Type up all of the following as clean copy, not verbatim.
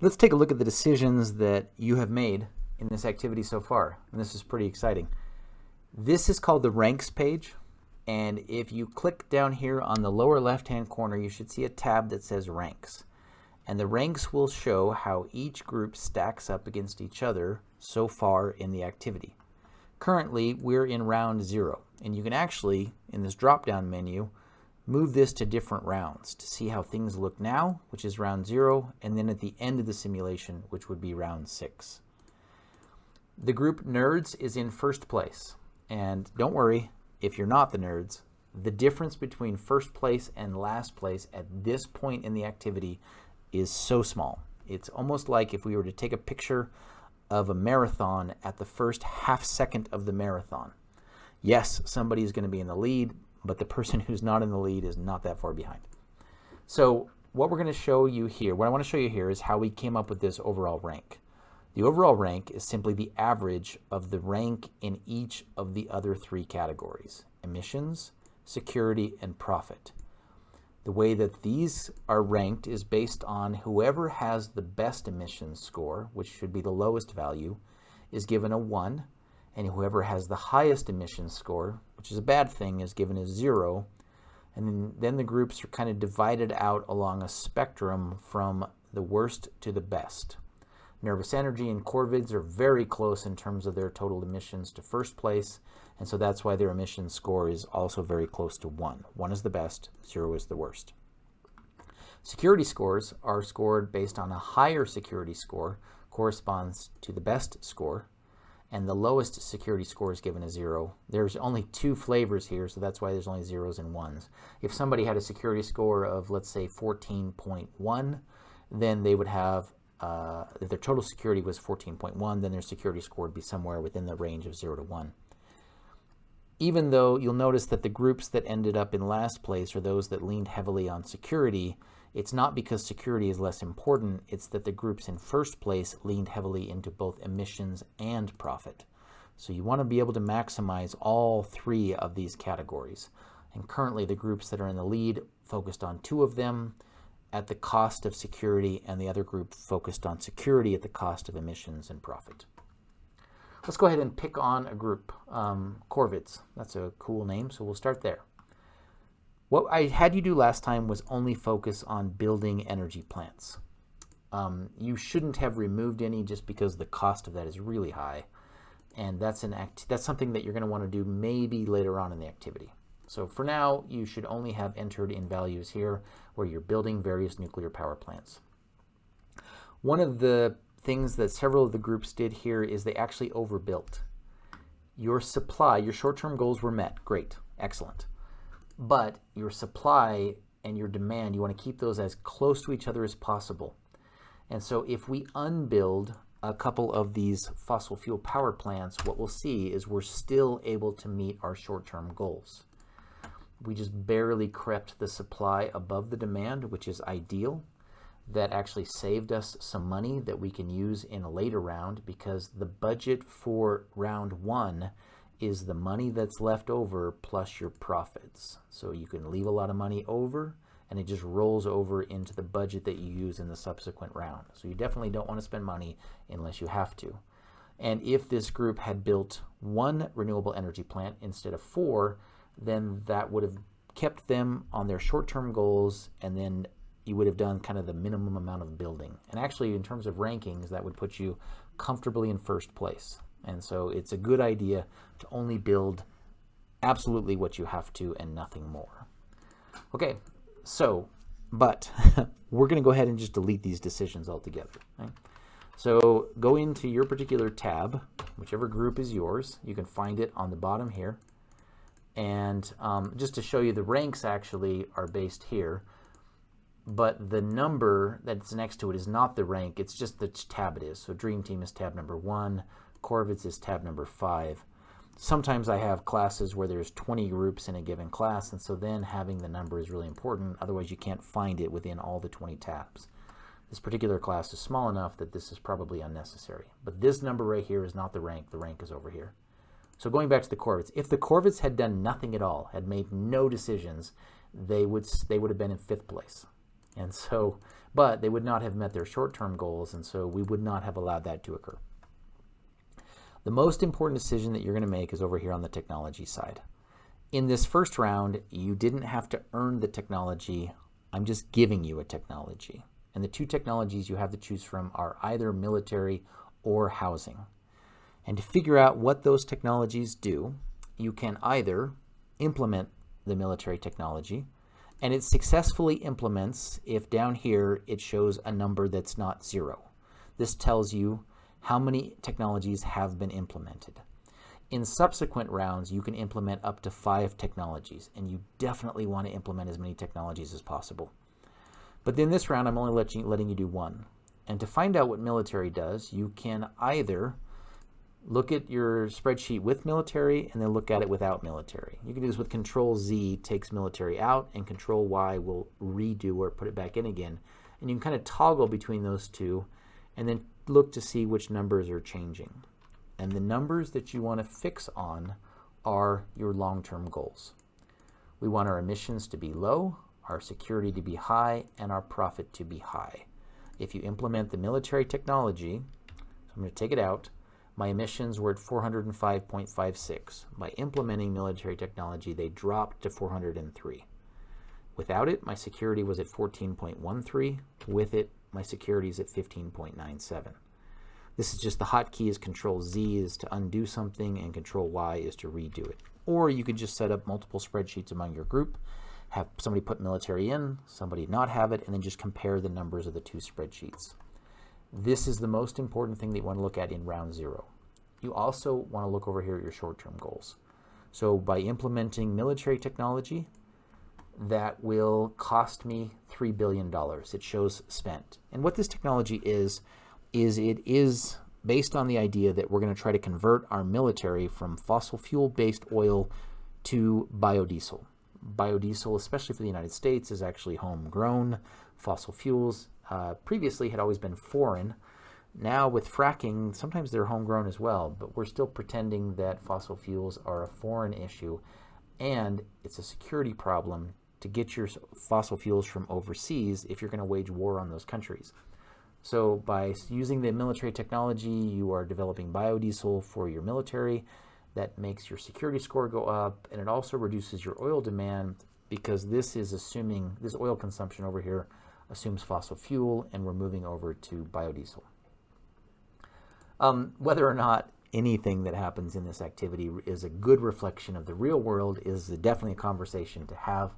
Let's take a look at the decisions that you have made in this activity so far, and this is pretty exciting. This is called the ranks page, and if you click down here on the lower left-hand corner, you should see a tab that says ranks. And the ranks will show how each group stacks up against each other so far in the activity. Currently, we're in round 0, and you can actually, in this drop-down menu, move this to different rounds to see how things look now, which is round 0, and then at the end of the simulation, which would be round 6. The group Nerds is in first place, and don't worry if you're not the Nerds. The difference between first place and last place at this point in the activity is so small. It's almost like if we were to take a picture of a marathon at the first half second of the marathon. Yes, somebody is going to be in the lead, but the person who's not in the lead is not that far behind. So what we're going to show you here, what I want to show you here is how we came up with this overall rank. The overall rank is simply the average of the rank in each of the other 3 categories: emissions, security, and profit. The way that these are ranked is based on whoever has the best emissions score, which should be the lowest value, is given a 1, and whoever has the highest emissions score, which is a bad thing, is given a 0. And then the groups are kind of divided out along a spectrum from the worst to the best. Nervous Energy and Corvids are very close in terms of their total emissions to first place, and so that's why their emissions score is also very close to 1. 1 is the best, 0 is the worst. Security scores are scored based on a higher security score corresponds to the best score, and the lowest security score is given a 0. There's only 2 flavors here, so that's why there's only 0s and 1s. If somebody had a security score of, let's say, 14.1, then they would have if their total security was 14.1, then their security score would be somewhere within the range of 0 to 1. Even though you'll notice that the groups that ended up in last place are those that leaned heavily on security, it's not because security is less important, it's that the groups in first place leaned heavily into both emissions and profit. So you want to be able to maximize all 3 of these categories. And currently the groups that are in the lead focused on 2 of them at the cost of security, and the other group focused on security at the cost of emissions and profit. Let's go ahead and pick on a group, Corvids. That's a cool name, so we'll start there. What I had you do last time was only focus on building energy plants. You shouldn't have removed any just because the cost of that is really high, and that's something that you're going to want to do maybe later on in the activity. So for now, you should only have entered in values here where you're building various nuclear power plants. One of the things that several of the groups did here is they actually overbuilt. Your supply, your short-term goals were met. Great, excellent. But your supply and your demand, you want to keep those as close to each other as possible. And so if we unbuild a couple of these fossil fuel power plants, what we'll see is we're still able to meet our short-term goals. We just barely crept the supply above the demand, which is ideal. That actually saved us some money that we can use in a later round, because the budget for round 1 is the money that's left over plus your profits. So you can leave a lot of money over, and it just rolls over into the budget that you use in the subsequent round. So you definitely don't want to spend money unless you have to. And if this group had built 1 renewable energy plant instead of 4, then that would have kept them on their short-term goals, and then you would have done kind of the minimum amount of building. And actually, in terms of rankings, that would put you comfortably in first place. And so it's a good idea to only build absolutely what you have to and nothing more. Okay, so, but we're going to go ahead and just delete these decisions altogether. Right? So go into your particular tab, whichever group is yours. You can find it on the bottom here. And just to show you, the ranks actually are based here, but the number that's next to it is not the rank, it's just the tab it is. So Dream Team is tab number 1, Corvids is tab number 5. Sometimes I have classes where there's 20 groups in a given class, and so then having the number is really important, otherwise you can't find it within all the 20 tabs. This particular class is small enough that this is probably unnecessary. But this number right here is not the rank is over here. So going back to the Corvids, if the Corvids had done nothing at all, had made no decisions, they would have been in 5th place. And so, but they would not have met their short-term goals, and so we would not have allowed that to occur. The most important decision that you're going to make is over here on the technology side. In this first round, you didn't have to earn the technology. I'm just giving you a technology. And the two technologies you have to choose from are either military or housing. And to figure out what those technologies do, you can either implement the military technology, and it successfully implements if down here it shows a number that's not 0. This tells you how many technologies have been implemented. In subsequent rounds, you can implement up to 5 technologies, and you definitely want to implement as many technologies as possible. But in this round, I'm only letting you do 1. And to find out what military does, you can either look at your spreadsheet with military and then look at it without military. You can do this with Control-Z, takes military out, and Control-Y will redo or put it back in again. And you can kind of toggle between those two and then look to see which numbers are changing. And the numbers that you want to fix on are your long-term goals. We want our emissions to be low, our security to be high, and our profit to be high. If you implement the military technology, so I'm going to take it out, my emissions were at 405.56. By implementing military technology, they dropped to 403. Without it, my security was at 14.13. With it, my security is at 15.97. This is just the hotkey is Control-Z is to undo something, and Control-Y is to redo it. Or you could just set up multiple spreadsheets among your group, have somebody put military in, somebody not have it, and then just compare the numbers of the two spreadsheets. This is the most important thing that you want to look at in round 0. You also want to look over here at your short-term goals. So by implementing military technology, that will cost me $3 billion. It shows spent. And what this technology is it is based on the idea that we're going to try to convert our military from fossil fuel-based oil to biodiesel. Biodiesel, especially for the United States, is actually homegrown. Fossil fuels previously had always been foreign. Now with fracking, sometimes they're homegrown as well, but we're still pretending that fossil fuels are a foreign issue, and it's a security problem to get your fossil fuels from overseas if you're going to wage war on those countries. So by using the military technology, you are developing biodiesel for your military. That makes your security score go up, and it also reduces your oil demand because this is assuming, this oil consumption over here assumes fossil fuel, and we're moving over to biodiesel. Whether or not anything that happens in this activity is a good reflection of the real world is definitely a conversation to have.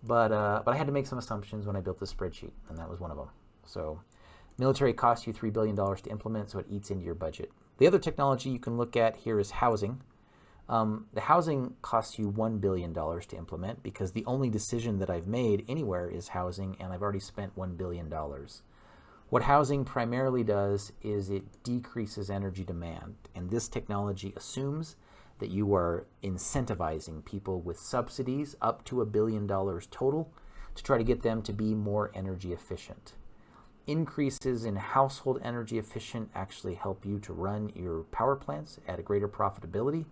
But I had to make some assumptions when I built this spreadsheet, and that was one of them. So military costs you $3 billion to implement, so it eats into your budget. The other technology you can look at here is housing. The housing costs you $1 billion to implement because the only decision that I've made anywhere is housing, and I've already spent $1 billion. What housing primarily does is it decreases energy demand, and this technology assumes that you are incentivizing people with subsidies up to $1 billion total to try to get them to be more energy efficient. Increases in household energy efficient actually help you to run your power plants at a greater profitability,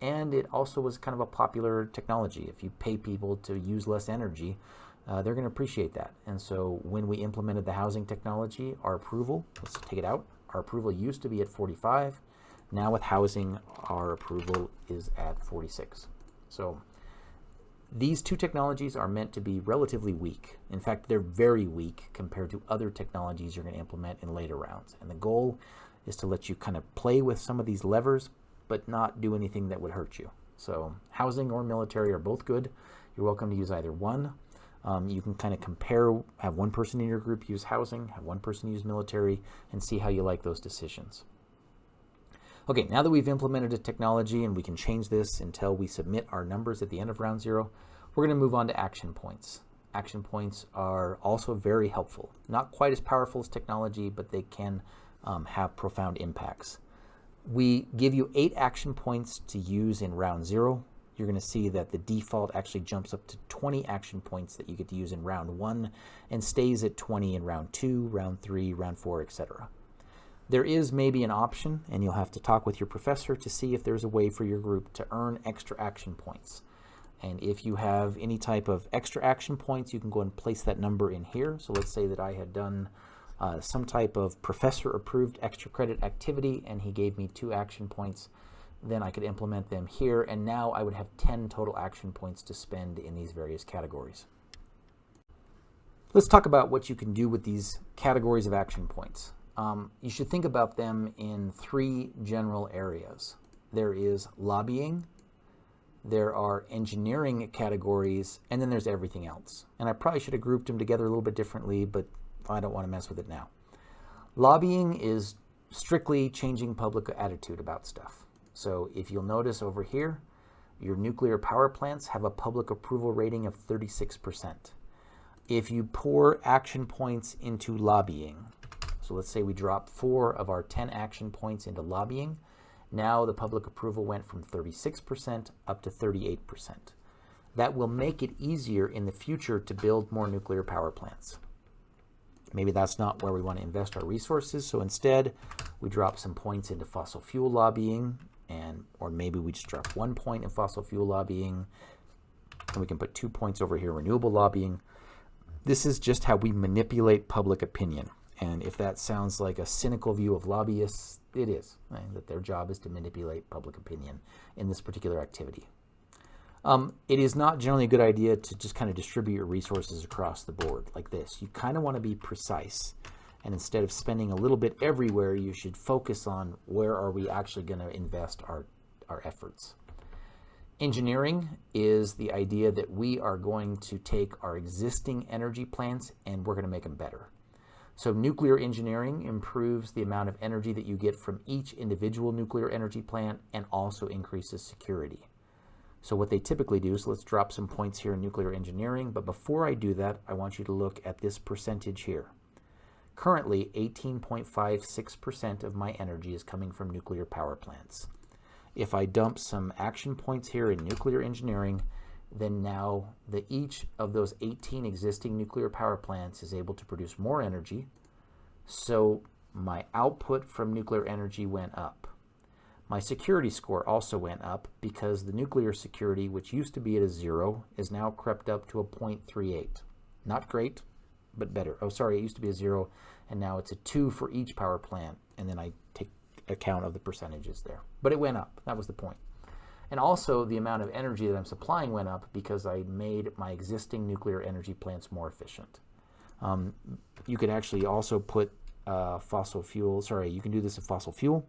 and it also was kind of a popular technology. If you pay people to use less energy, they're going to appreciate that. And so when we implemented the housing technology, our approval, let's take it out, our approval used to be at 45. Now with housing, our approval is at 46. So these two technologies are meant to be relatively weak. In fact, they're very weak compared to other technologies you're going to implement in later rounds. And the goal is to let you kind of play with some of these levers, but not do anything that would hurt you. So housing or military are both good. You're welcome to use either one. You can kind of compare, have one person in your group use housing, have one person use military, and see how you like those decisions. Okay, now that we've implemented a technology and we can change this until we submit our numbers at the end of round 0, we're going to move on to action points. Action points are also very helpful. Not quite as powerful as technology, but they can have profound impacts. We give you 8 action points to use in round 0. You're going to see that the default actually jumps up to 20 action points that you get to use in round 1 and stays at 20 in round 2, round 3, round 4, etc. There is maybe an option, and you'll have to talk with your professor to see if there's a way for your group to earn extra action points. And if you have any type of extra action points, you can go and place that number in here. So let's say that I had done some type of professor-approved extra credit activity, and he gave me 2 action points. Then I could implement them here, and now I would have 10 total action points to spend in these various categories. Let's talk about what you can do with these categories of action points. You should think about them in 3 general areas. There is lobbying, there are engineering categories, and then there's everything else. And I probably should have grouped them together a little bit differently, but I don't want to mess with it now. Lobbying is strictly changing public attitude about stuff. So if you'll notice over here, your nuclear power plants have a public approval rating of 36%. If you pour action points into lobbying, so let's say we drop 4 of our 10 action points into lobbying, now the public approval went from 36% up to 38%. That will make it easier in the future to build more nuclear power plants. Maybe that's not where we want to invest our resources, so instead we drop some points into fossil fuel lobbying, or maybe we just drop 1 point in fossil fuel lobbying, and we can put 2 points over here, renewable lobbying. This is just how we manipulate public opinion. And if that sounds like a cynical view of lobbyists, it is, right? That their job is to manipulate public opinion in this particular activity. It is not generally a good idea to just kind of distribute your resources across the board like this. You kind of want to be precise. And instead of spending a little bit everywhere, you should focus on where are we actually going to invest our efforts. Engineering is the idea that we are going to take our existing energy plants and we're going to make them better. So nuclear engineering improves the amount of energy that you get from each individual nuclear energy plant and also increases security. So what they typically do, so let's drop some points here in nuclear engineering, but before I do that, I want you to look at this percentage here. Currently, 18.56% of my energy is coming from nuclear power plants. If I dump some action points here in nuclear engineering, then now each of those 18 existing nuclear power plants is able to produce more energy. So my output from nuclear energy went up. My security score also went up because the nuclear security, which used to be at a 0, is now crept up to a 0.38. Not great, but better. Oh, sorry, it used to be a 0, and now it's a 2 for each power plant, and then I take account of the percentages there. But it went up. That was the point. And also the amount of energy that I'm supplying went up because I made my existing nuclear energy plants more efficient. You could actually also put fossil fuel, you can do this in fossil fuel.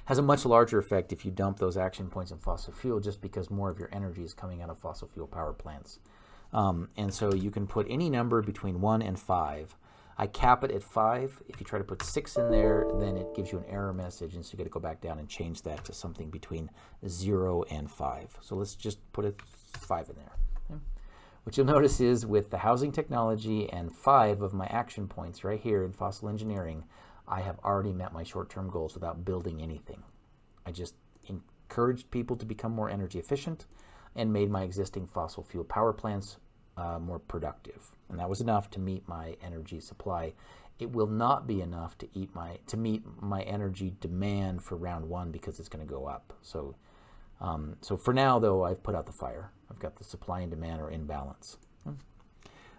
Has a much larger effect if you dump those action points in fossil fuel just because more of your energy is coming out of fossil fuel power plants. And so you can put any number between 1 and 5. I cap it at 5. If you try to put 6 in there, then it gives you an error message, and so you got to go back down and change that to something between 0 and 5. So let's just put a 5 in there. Okay? What you'll notice is with the housing technology and 5 of my action points right here in fossil engineering, I have already met my short-term goals without building anything. I just encouraged people to become more energy efficient and made my existing fossil fuel power plants more productive. And that was enough to meet my energy supply. It will not be enough to meet my energy demand for round 1 because it's going to go up. So for now, though, I've put out the fire. I've got the supply and demand are in balance.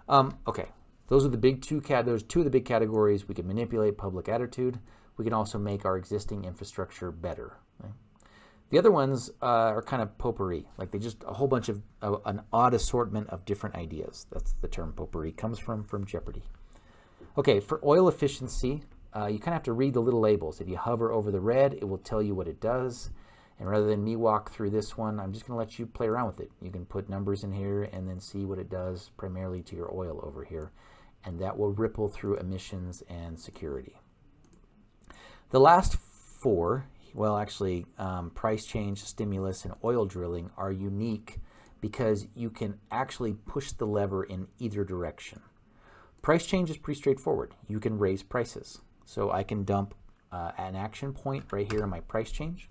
Okay, those are the big those 2 of the big categories. We can manipulate public attitude. We can also make our existing infrastructure better. Right? The other ones are kind of potpourri, like they just a whole bunch of an odd assortment of different ideas. That's the term potpourri comes from Jeopardy. Okay, for oil efficiency, you kind of have to read the little labels. If you hover over the red, it will tell you what it does. And rather than me walk through this one, I'm just going to let you play around with it. You can put numbers in here and then see what it does primarily to your oil over here. And that will ripple through emissions and security. The last 4, well, actually, price change, stimulus, and oil drilling are unique because you can actually push the lever in either direction. Price change is pretty straightforward. You can raise prices. So I can dump an action point right here in my price change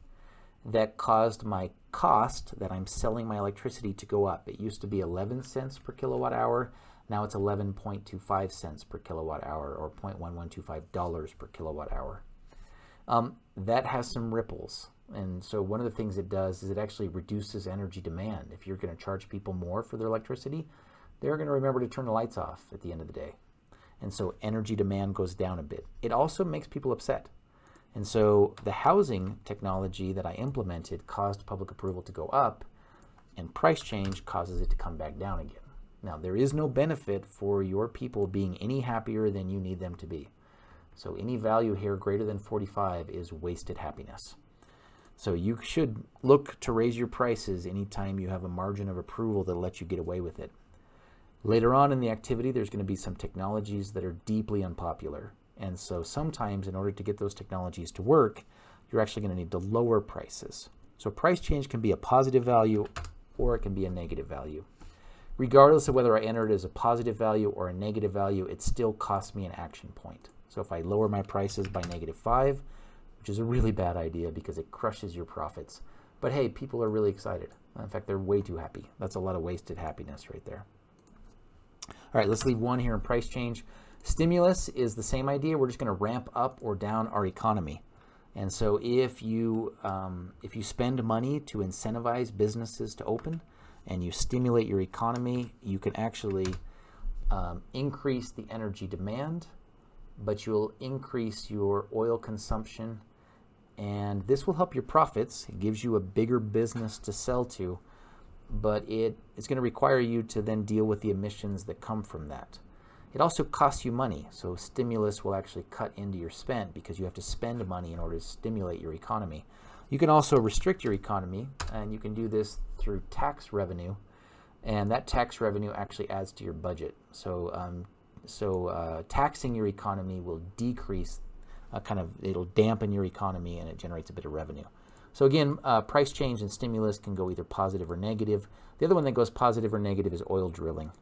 that caused my cost that I'm selling my electricity to go up. It used to be 11 cents per kilowatt hour. Now it's 11.25 cents per kilowatt hour, or $0.1125 per kilowatt hour. That has some ripples. And so one of the things it does is it actually reduces energy demand. If you're going to charge people more for their electricity, they're going to remember to turn the lights off at the end of the day. And so energy demand goes down a bit. It also makes people upset. And so the housing technology that I implemented caused public approval to go up, and price change causes it to come back down again. Now, there is no benefit for your people being any happier than you need them to be. So any value here greater than 45 is wasted happiness. So you should look to raise your prices anytime you have a margin of approval that lets you get away with it. Later on in the activity, there's going to be some technologies that are deeply unpopular. And so sometimes in order to get those technologies to work, you're actually going to need to lower prices. So price change can be a positive value or it can be a negative value. Regardless of whether I enter it as a positive value or a negative value, it still costs me an action point. So if I lower my prices by -5, which is a really bad idea because it crushes your profits. But hey, people are really excited. In fact, they're way too happy. That's a lot of wasted happiness right there. All right, let's leave one here in price change. Stimulus is the same idea. We're just going to ramp up or down our economy. And so if you spend money to incentivize businesses to open and you stimulate your economy, you can actually increase the energy demand, but you'll increase your oil consumption, and this will help your profits. It gives you a bigger business to sell to, but it's going to require you to then deal with the emissions that come from that. It also costs you money, so stimulus will actually cut into your spend because you have to spend money in order to stimulate your economy. You can also restrict your economy, and you can do this through tax revenue, and that tax revenue actually adds to your budget. So taxing your economy will decrease, it'll dampen your economy, and it generates a bit of revenue. So again, price change and stimulus can go either positive or negative. The other one that goes positive or negative is oil drilling.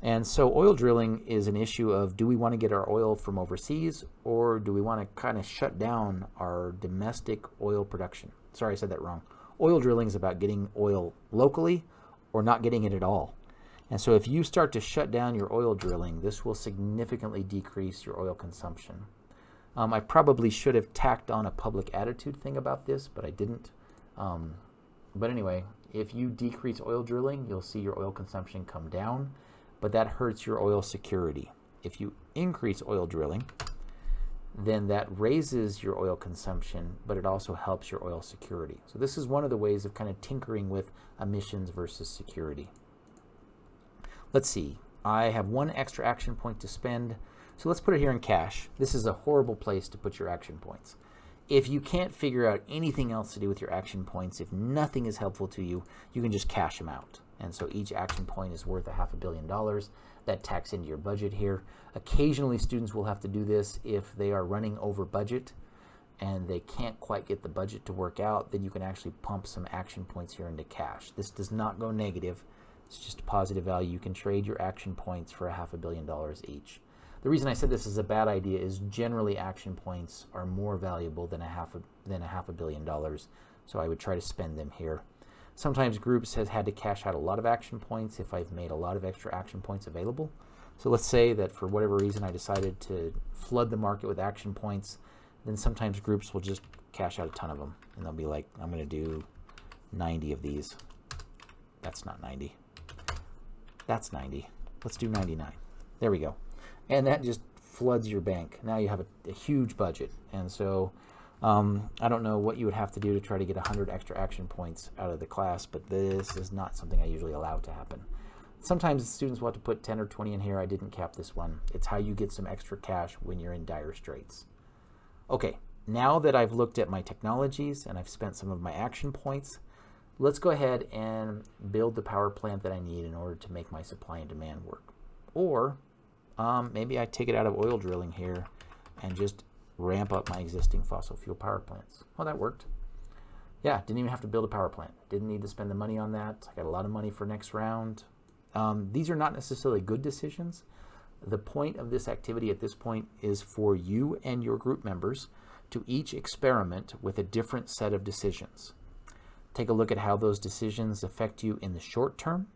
And so oil drilling is an issue of, do we want to get our oil from overseas, or do we want to kind of shut down our domestic oil production? Sorry, I said that wrong. Oil drilling is about getting oil locally or not getting it at all. And so if you start to shut down your oil drilling, this will significantly decrease your oil consumption. I probably should have tacked on a public attitude thing about this, but I didn't. But anyway, if you decrease oil drilling, you'll see your oil consumption come down, but that hurts your oil security. If you increase oil drilling, then that raises your oil consumption, but it also helps your oil security. So this is one of the ways of kind of tinkering with emissions versus security. Let's see. I have one extra action point to spend. So let's put it here in cash. This is a horrible place to put your action points. If you can't figure out anything else to do with your action points, if nothing is helpful to you, you can just cash them out. And so each action point is worth $500 million. That tacks into your budget here. Occasionally students will have to do this if they are running over budget and they can't quite get the budget to work out, then you can actually pump some action points here into cash. This does not go negative. It's just a positive value. You can trade your action points for $500 million each. The reason I said this is a bad idea is generally action points are more valuable than $500 million. So I would try to spend them here. Sometimes groups has had to cash out a lot of action points if I've made a lot of extra action points available. So let's say that for whatever reason I decided to flood the market with action points, then sometimes groups will just cash out a ton of them. And they'll be like, I'm going to do 90 of these. That's not 90. That's 90. Let's do 99. There we go. And that just floods your bank. Now you have a huge budget. And so I don't know what you would have to do to try to get 100 extra action points out of the class, but this is not something I usually allow to happen. Sometimes students want to put 10 or 20 in here. I didn't cap this one. It's how you get some extra cash when you're in dire straits. Okay, now that I've looked at my technologies and I've spent some of my action points, let's go ahead and build the power plant that I need in order to make my supply and demand work. Or maybe I take it out of oil drilling here and just ramp up my existing fossil fuel power plants. Well, that worked. Yeah, didn't even have to build a power plant. Didn't need to spend the money on that. I got a lot of money for next round. These are not necessarily good decisions. The point of this activity at this point is for you and your group members to each experiment with a different set of decisions. Take a look at how those decisions affect you in the short term.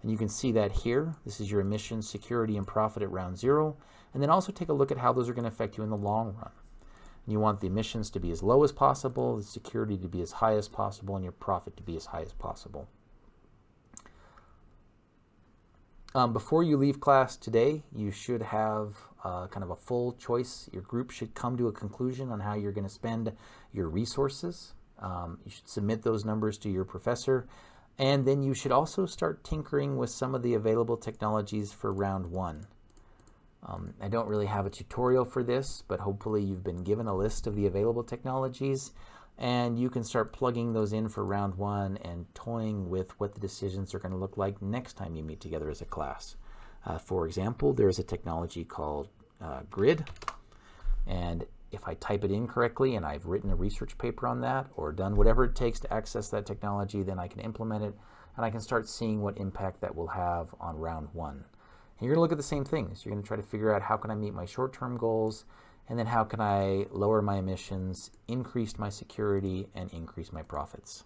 And you can see that here. This is your emissions, security, and profit at round 0. And then also take a look at how those are going to affect you in the long run. And you want the emissions to be as low as possible, the security to be as high as possible, and your profit to be as high as possible. Before you leave class today, you should have kind of a full choice. Your group should come to a conclusion on how you're going to spend your resources. You should submit those numbers to your professor. And then you should also start tinkering with some of the available technologies for round one. I don't really have a tutorial for this, but hopefully you've been given a list of the available technologies, and you can start plugging those in for round one and toying with what the decisions are going to look like next time you meet together as a class. For example, there's a technology called Grid, and if I type it in correctly and I've written a research paper on that or done whatever it takes to access that technology, then I can implement it and I can start seeing what impact that will have on round one. And you're going to look at the same things. You're going to try to figure out how can I meet my short-term goals, and then how can I lower my emissions, increase my security, and increase my profits.